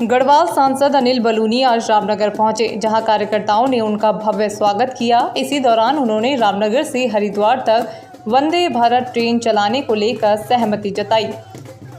गढ़वाल सांसद अनिल बलूनी आज रामनगर पहुंचे, जहां कार्यकर्ताओं ने उनका भव्य स्वागत किया। इसी दौरान उन्होंने रामनगर से हरिद्वार तक वंदे भारत ट्रेन चलाने को लेकर सहमति जताई।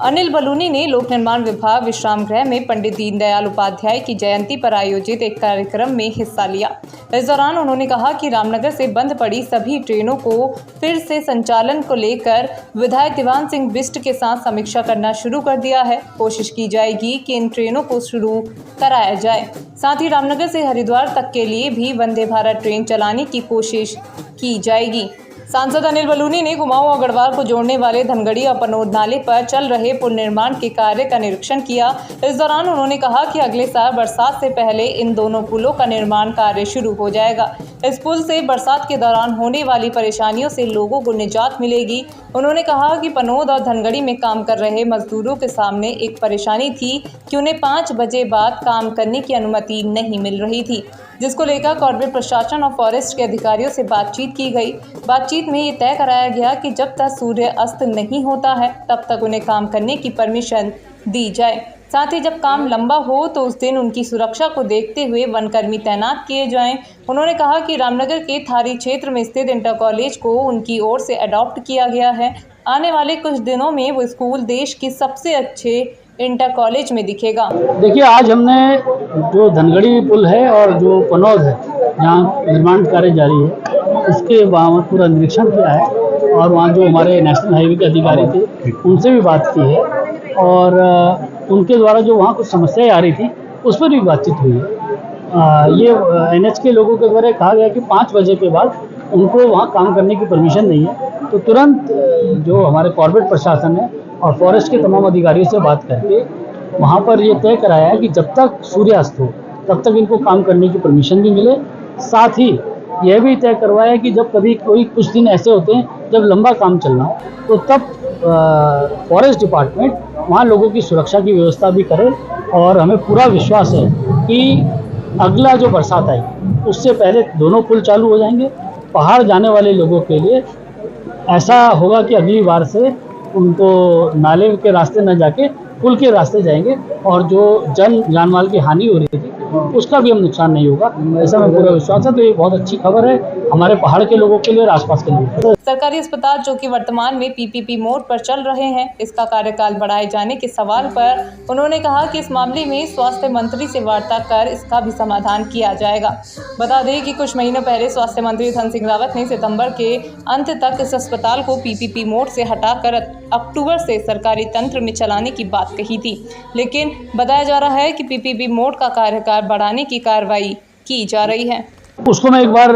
अनिल बलूनी ने लोक निर्माण विभाग विश्राम गृह में पंडित दीनदयाल उपाध्याय की जयंती पर आयोजित एक कार्यक्रम में हिस्सा लिया। इस दौरान उन्होंने कहा कि रामनगर से बंद पड़ी सभी ट्रेनों को फिर से संचालन को लेकर विधायक दीवान सिंह बिष्ट के साथ समीक्षा करना शुरू कर दिया है। कोशिश की जाएगी कि इन ट्रेनों को शुरू कराया जाए। साथ ही रामनगर से हरिद्वार तक के लिए भी वंदे भारत ट्रेन चलाने की कोशिश की जाएगी। सांसद अनिल बलूनी ने कुमाऊं और गढ़वाल को जोड़ने वाले धनगढ़ी और पनोद नाले पर चल रहे पुल निर्माण के कार्य का निरीक्षण किया। इस दौरान उन्होंने कहा कि अगले साल बरसात से पहले इन दोनों पुलों का निर्माण कार्य शुरू हो जाएगा। इस पुल से बरसात के दौरान होने वाली परेशानियों से लोगों को निजात मिलेगी। उन्होंने कहा कि पनोद और धनगढ़ी में काम कर रहे मजदूरों के सामने एक परेशानी थी कि उन्हें 5 बजे बाद काम करने की अनुमति नहीं मिल रही थी, जिसको लेकर कॉर्पोरेट प्रशासन और फॉरेस्ट के अधिकारियों से बातचीत की गई। बातचीत में ये तय कराया गया कि जब तक सूर्य अस्त नहीं होता है तब तक उन्हें काम करने की परमिशन दी जाए। साथ ही जब काम लंबा हो तो उस दिन उनकी सुरक्षा को देखते हुए वनकर्मी तैनात किए जाएं। उन्होंने कहा कि रामनगर के थारी क्षेत्र में स्थित इंटर कॉलेज को उनकी ओर से अडॉप्ट किया गया है। आने वाले कुछ दिनों में वो स्कूल देश के सबसे अच्छे इंटर कॉलेज में दिखेगा। देखिए, आज हमने जो धनगढ़ी पुल है और जो पनोद है जहाँ निर्माण कार्य जारी है, इसके वहाँ पूरा निरीक्षण किया है और वहाँ जो हमारे नेशनल हाईवे के अधिकारी थे उनसे भी बात की है और उनके द्वारा जो वहाँ कुछ समस्याएं आ रही थी उस पर भी बातचीत हुई है। ये NH के लोगों के द्वारा कहा गया कि 5 बजे के बाद उनको वहाँ काम करने की परमिशन नहीं है, तो तुरंत जो हमारे कॉर्पोरेट प्रशासन है और फॉरेस्ट के तमाम अधिकारियों से बात करके वहाँ पर ये तय कराया है कि जब तक सूर्यास्त हो तब तक इनको काम करने की परमिशन भी मिले। साथ ही यह भी तय करवाया कि जब कभी कोई कुछ दिन ऐसे होते हैं जब लंबा काम चलना हो तो तब फॉरेस्ट डिपार्टमेंट वहाँ लोगों की सुरक्षा की व्यवस्था भी करे। और हमें पूरा विश्वास है कि अगला जो बरसात आएगी उससे पहले दोनों पुल चालू हो जाएंगे। पहाड़ जाने वाले लोगों के लिए ऐसा होगा कि अगली बार से उनको नाले के रास्ते न जाके पुल के रास्ते जाएंगे और जो जान माल की हानि हो रही थी उसका भी हम नुकसान नहीं होगा, ऐसा हमें पूरा विश्वास है। तो ये बहुत अच्छी खबर है हमारे पहाड़ के लोगों के लिए और आसपास के लोगों के लिए। सरकारी अस्पताल जो कि वर्तमान में PPP मोड पर चल रहे हैं, इसका कार्यकाल बढ़ाए जाने के सवाल पर उन्होंने कहा कि इस मामले में स्वास्थ्य मंत्री से वार्ता कर इसका भी समाधान किया जाएगा। बता दें कि कुछ महीनों पहले स्वास्थ्य मंत्री धन सिंह रावत ने सितंबर के अंत तक इस अस्पताल को PPP मोड से हटाकर अक्टूबर से सरकारी तंत्र में चलाने की बात कही थी, लेकिन बताया जा रहा है कि PPP मोड का कार्यकाल बढ़ाने की कार्रवाई की जा रही है। उसको मैं एक बार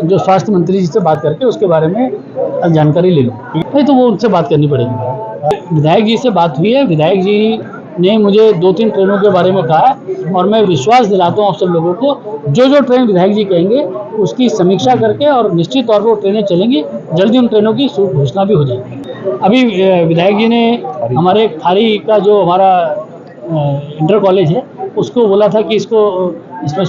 जो स्वास्थ्य मंत्री जी से बात करके उसके बारे में जानकारी ले लूँ, नहीं तो वो उनसे बात करनी पड़ेगी। विधायक जी से बात हुई है, विधायक जी ने मुझे 2-3 ट्रेनों के बारे में कहा और मैं विश्वास दिलाता हूँ आप सब लोगों को, जो ट्रेन विधायक जी कहेंगे उसकी समीक्षा करके और निश्चित तौर पर वो ट्रेनें चलेंगी। जल्दी उन ट्रेनों की घोषणा भी हो जाएगी। अभी विधायक जी ने हमारे थारी का जो हमारा इंटर कॉलेज है उसको बोला था कि इसमें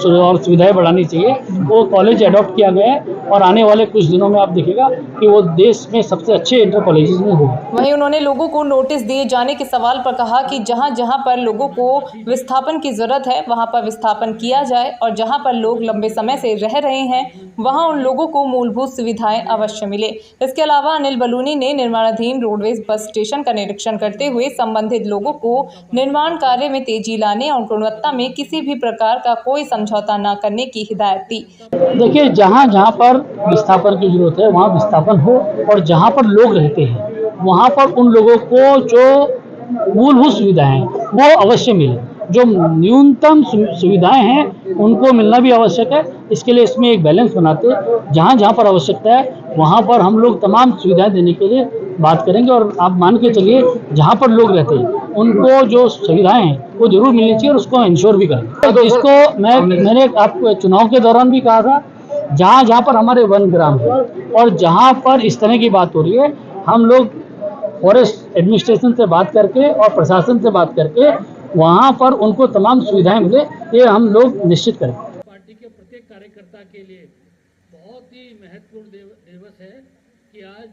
और सुविधाएं बढ़ानी चाहिए। वो कॉलेज अडॉप्ट किया गया है और आने वाले कुछ दिनों में आप देखिएगा कि वो देश में सबसे अच्छे इंटर कॉलेजेस में होगा। वहीं उन्होंने लोगों को नोटिस दिए जाने के सवाल पर कहा कि जहां जहां पर लोगों को विस्थापन की जरूरत है वहां पर विस्थापन किया जाए और जहां पर लोग लंबे समय से रह रहे हैं वहां उन लोगों को मूलभूत सुविधाएं अवश्य मिले। इसके अलावा अनिल बलूनी ने निर्माणाधीन रोडवेज बस स्टेशन का निरीक्षण करते हुए संबंधित लोगों को निर्माण कार्य में तेजी लाने और गुणवत्ता में किसी भी प्रकार का कोई समझौता न करने की हिदायत दी। देखिए, जहाँ जहाँ पर विस्थापन की जरूरत है वहाँ विस्थापन हो और जहाँ पर लोग रहते हैं वहाँ पर उन लोगों को जो मूलभूत सुविधाएं हैं वो अवश्य मिले। जो न्यूनतम सुविधाएं हैं उनको मिलना भी आवश्यक है। इसके लिए इसमें एक बैलेंस बनाते जहाँ जहाँ पर आवश्यकता है वहाँ पर हम लोग तमाम सुविधाएं देने के लिए बात करेंगे। और आप मान के चलिए जहाँ पर लोग रहते हैं उनको जो सुविधाएं हैं वो जरूर मिलनी चाहिए और उसको इंश्योर भी करेंगे। तो इसको मैंने आपको चुनाव के दौरान भी कहा था, जहाँ जहाँ पर हमारे वन ग्राम है और जहाँ पर इस तरह की बात हो रही है हम लोग फॉरेस्ट एडमिनिस्ट्रेशन से बात करके और प्रशासन से बात करके वहाँ पर उनको तमाम सुविधाएं मिले, ये हम लोग निश्चित करें। पार्टी के प्रत्येक कार्यकर्ता के लिए बहुत ही महत्वपूर्ण दिवस है कि आज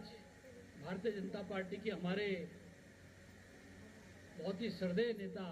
भारतीय जनता पार्टी के हमारे बहुत ही श्रद्धेय नेता